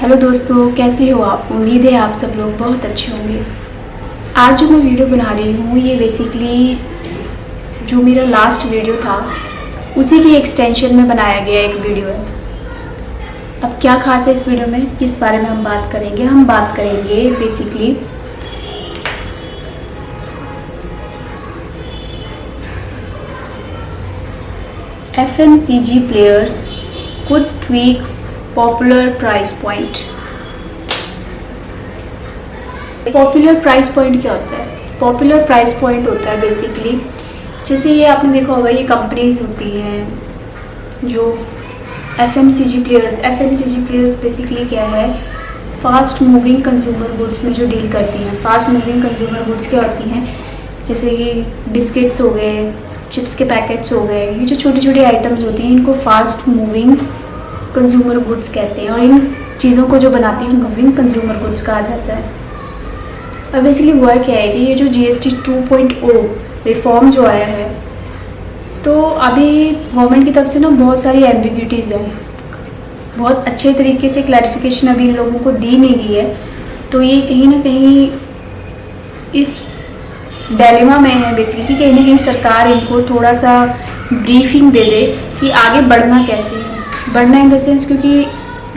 Hello दोस्तों, कैसे हो आप? उम्मीद है आप सब लोग बहुत अच्छे होंगे। आज जो मैं वीडियो बना रही हूँ ये बेसिकली जो मेरा लास्ट वीडियो था उसी की एक्सटेंशन में बनाया गया एक वीडियो है। अब क्या खास है इस वीडियो में, किस बारे में हम बात करेंगे? हम बात करेंगे basically FMCG players could tweak popular price point। Popular price point क्या होता है? पॉपुलर प्राइस पॉइंट होता है बेसिकली, जैसे ये आपने देखा होगा, ये कंपनीज होती हैं जो FMCG प्लेयर्स बेसिकली क्या है, फास्ट मूविंग कंज्यूमर गुड्स में जो डील करती हैं। फास्ट मूविंग कंज्यूमर गुड्स क्या होती हैं? जैसे कि बिस्किट्स हो गए, चिप्स के पैकेट्स हो गए, ये जो छोटी छोटी आइटम्स होती हैं इनको फास्ट मूविंग कंज्यूमर गुड्स कहते हैं, और इन चीज़ों को जो बनाती हैं मूविंग कंज्यूमर गुड्स कहा जाता है। अब बेसिकली हुआ क्या है कि ये जो GST 2.0 रिफॉर्म जो आया है, तो अभी गवर्नमेंट की तरफ से ना बहुत सारी एम्बिग्यूटीज़ हैं, बहुत अच्छे तरीके से क्लैरिफिकेशन अभी इन लोगों को दी नहीं गई है। तो ये कहीं ना कहीं इस डायलेमा में है बेसिकली कि कहीं ना कहीं सरकार इनको थोड़ा सा ब्रीफिंग दे दे कि आगे बढ़ना कैसे है। बढ़ना इन द सेंस, क्योंकि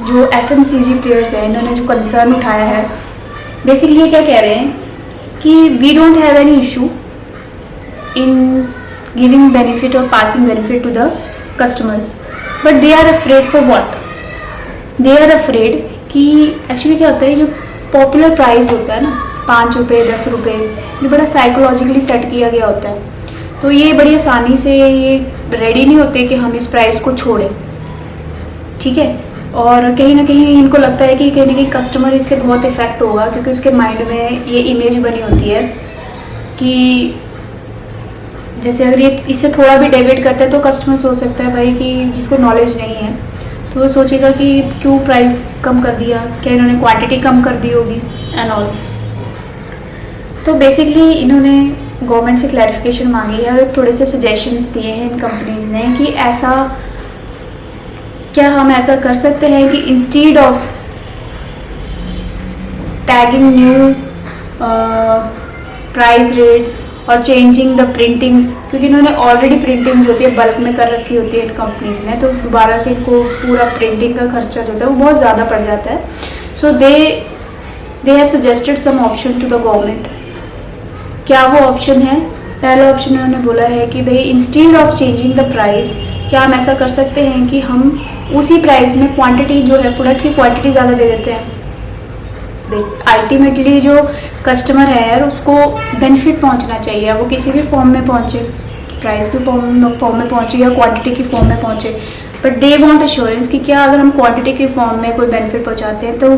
जो FMCG प्लेयर्स हैं इन्होंने जो कंसर्न उठाया है, बेसिकली ये क्या कह रहे हैं कि we don't have any issue in giving benefit और passing benefit to the customers, but they are afraid for what? They are afraid कि एक्चुअली क्या होता है, जो पॉपुलर प्राइस होता है ना, 5 रुपये 10 रुपये, ये बड़ा साइकोलॉजिकली सेट किया गया होता है। तो ये बड़ी आसानी से ये रेडी नहीं होते कि हम इस प्राइस को छोड़ें, ठीक है। और कहीं ना कहीं इनको लगता है कि कहीं ना कहीं कस्टमर इससे बहुत इफेक्ट होगा, क्योंकि उसके माइंड में ये इमेज बनी होती है कि जैसे अगर ये इससे थोड़ा भी डेबिट करता है तो कस्टमर सोच सकता है भाई कि जिसको नॉलेज नहीं है तो वो सोचेगा कि क्यों प्राइस कम कर दिया, क्या इन्होंने क्वांटिटी कम कर दी होगी एंड ऑल। तो बेसिकली इन्होंने गवर्नमेंट से क्लैरिफिकेशन मांगी है और थोड़े से सजेशंस दिए हैं इन कंपनीज ने कि ऐसा क्या हम ऐसा कर सकते हैं कि instead of tagging new price rate और चेंजिंग द प्रिंटिंग्स, क्योंकि इन्होंने ऑलरेडी प्रिंटिंग जो होती है बल्क में कर रखी होती है इन कंपनीज ने, तो दोबारा से इनको पूरा प्रिंटिंग का खर्चा जो होता है वो बहुत ज़्यादा पड़ जाता है। So they have suggested some option to the government. क्या वो ऑप्शन है? पहला ऑप्शन उन्होंने बोला है कि भाई instead of changing the price, क्या हम ऐसा कर सकते हैं कि हम उसी प्राइस में क्वांटिटी जो है, प्रोडक्ट की क्वांटिटी ज़्यादा दे देते हैं। अल्टीमेटली जो कस्टमर है यार उसको बेनिफिट पहुंचना चाहिए, वो किसी भी फॉर्म में पहुंचे, प्राइस के फॉर्म में पहुंचे या क्वांटिटी की फॉर्म में पहुंचे, बट दे वांट अश्योरेंस कि क्या अगर हम क्वांटिटी के फॉर्म में कोई बेनिफिट पहुंचाते हैं तो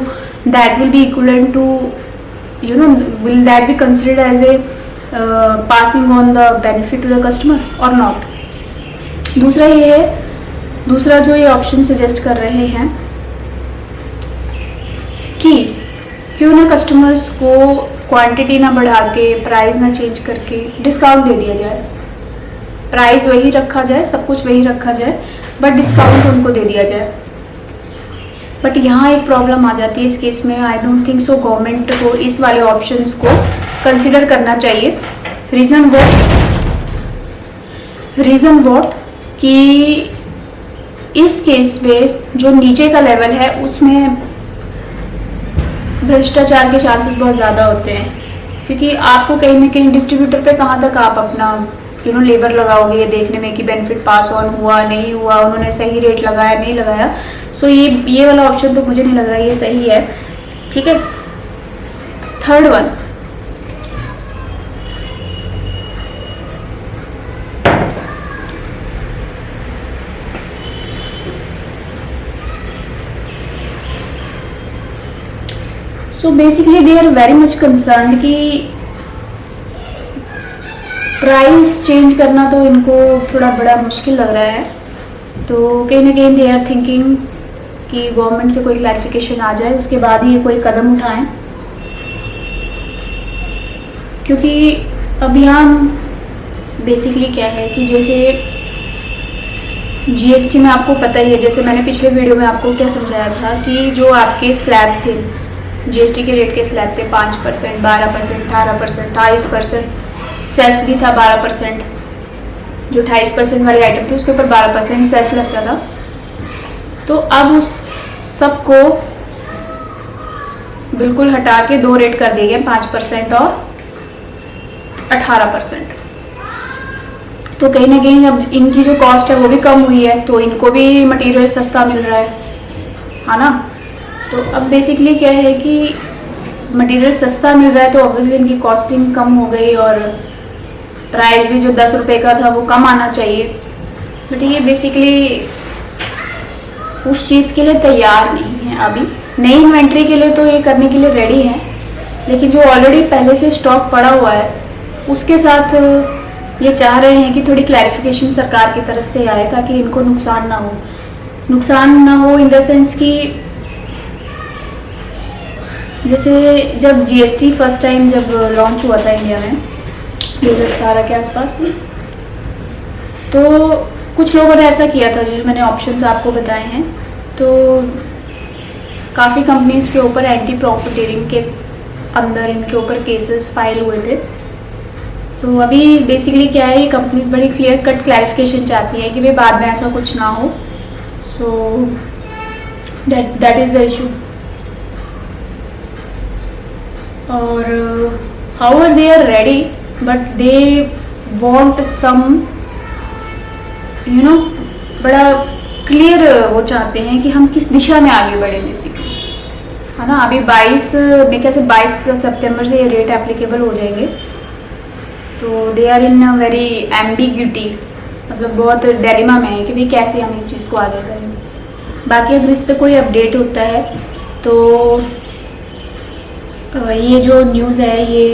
that will be equivalent to will that be considered as a passing on the benefit to the customer और नॉट। दूसरा जो ये ऑप्शन सजेस्ट कर रहे हैं कि क्यों ना कस्टमर्स को क्वांटिटी ना बढ़ा के, प्राइस ना चेंज करके डिस्काउंट दे दिया जाए। प्राइस वही रखा जाए, सब कुछ वही रखा जाए, बट डिस्काउंट उनको दे दिया जाए। बट यहाँ एक प्रॉब्लम आ जाती है इस केस में। I don't think so government को इस वाले ऑप्शंस को कंसिडर करना चाहिए। रीज़न व्हाट कि इस केस में जो नीचे का लेवल है उसमें भ्रष्टाचार के चांसेस बहुत ज़्यादा होते हैं, क्योंकि आपको कहीं ना कहीं डिस्ट्रीब्यूटर पे कहाँ तक आप अपना लेबर लगाओगे ये देखने में कि बेनिफिट पास ऑन हुआ नहीं हुआ, उन्होंने सही रेट लगाया नहीं लगाया। सो ये वाला ऑप्शन तो मुझे नहीं लग रहा ये सही है, ठीक है। Third one, so basically they are very much concern कि प्राइस चेंज करना तो इनको थोड़ा बड़ा मुश्किल लग रहा है। तो कहीं ना कहीं दे आर थिंकिंग कि गवर्नमेंट से कोई क्लैरिफिकेशन आ जाए उसके बाद ही ये कोई कदम उठाएं, क्योंकि अब यहाँ बेसिकली क्या है कि जैसे जीएसटी में आपको पता ही है, जैसे मैंने पिछले वीडियो में आपको क्या समझाया था कि जो आपके स्लैब थे, जीएसटी के रेट के स्लैब थे 5%, 12%, 18%, 28%, सेस भी था 12%। जो 28% वाली आइटम थी उसके ऊपर 12% सेस लगता था। तो अब उस सबको बिल्कुल हटा के दो रेट कर दिए गए, 5% और 18%। तो कहीं ना कहीं अब इनकी जो कॉस्ट है वो भी कम हुई है, तो इनको भी मटेरियल सस्ता मिल रहा है ना। तो अब बेसिकली क्या है कि मटेरियल सस्ता मिल रहा है तो ऑब्वियसली इनकी कॉस्टिंग कम हो गई और प्राइस भी जो 10 रुपये का था वो कम आना चाहिए। बट ये बेसिकली उस चीज़ के लिए तैयार नहीं है अभी। नई इन्वेंट्री के लिए तो ये करने के लिए रेडी है, लेकिन जो ऑलरेडी पहले से स्टॉक पड़ा हुआ है उसके साथ ये चाह रहे हैं कि थोड़ी क्लैरिफिकेशन सरकार की तरफ से आए ताकि इनको नुकसान ना हो। नुकसान ना हो इन द सेंस कि जैसे जब जीएसटी फर्स्ट टाइम जब लॉन्च हुआ था इंडिया में 2017 के आसपास, तो कुछ लोगों ने ऐसा किया था, जो मैंने ऑप्शंस आपको बताए हैं। तो काफ़ी कंपनीज़ के ऊपर एंटी प्रॉफिटेरिंग के अंदर इनके ऊपर केसेस फाइल हुए थे। तो अभी बेसिकली क्या है, ये कंपनीज बड़ी क्लियर कट क्लैरिफिकेशन चाहती है कि भाई बाद में ऐसा कुछ ना हो। So that is the issue. और however they are ready, but they want some बड़ा क्लियर वो चाहते हैं कि हम किस दिशा में आगे बढ़े बेसिकली, है ना। अभी 22 मेरे ख्याल से 22 सितंबर से ये रेट एप्लीकेबल हो जाएंगे। तो they are in a very ambiguity, मतलब बहुत डिलेमा में है कि भाई कैसे हम इस चीज़ को आगे करेंगे। बाकी अगर इस पर कोई अपडेट होता है तो ये जो न्यूज़ है ये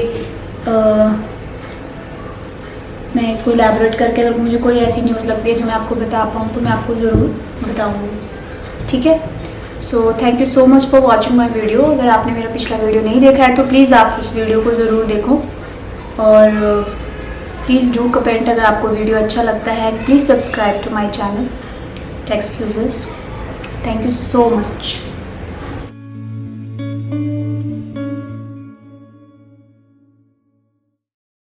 मैं इसको इलैबोरेट करके अगर मुझे कोई ऐसी न्यूज़ लगती है जो मैं आपको बता पाऊँ तो मैं आपको ज़रूर बताऊँगी, ठीक है। So thank you so much for watching my video. अगर आपने मेरा पिछला वीडियो नहीं देखा है तो प्लीज़ आप उस वीडियो को ज़रूर देखो और प्लीज़ डू कमेंट अगर आपको वीडियो अच्छा लगता है। And please subscribe to my channel tech excuses. Thank you so much.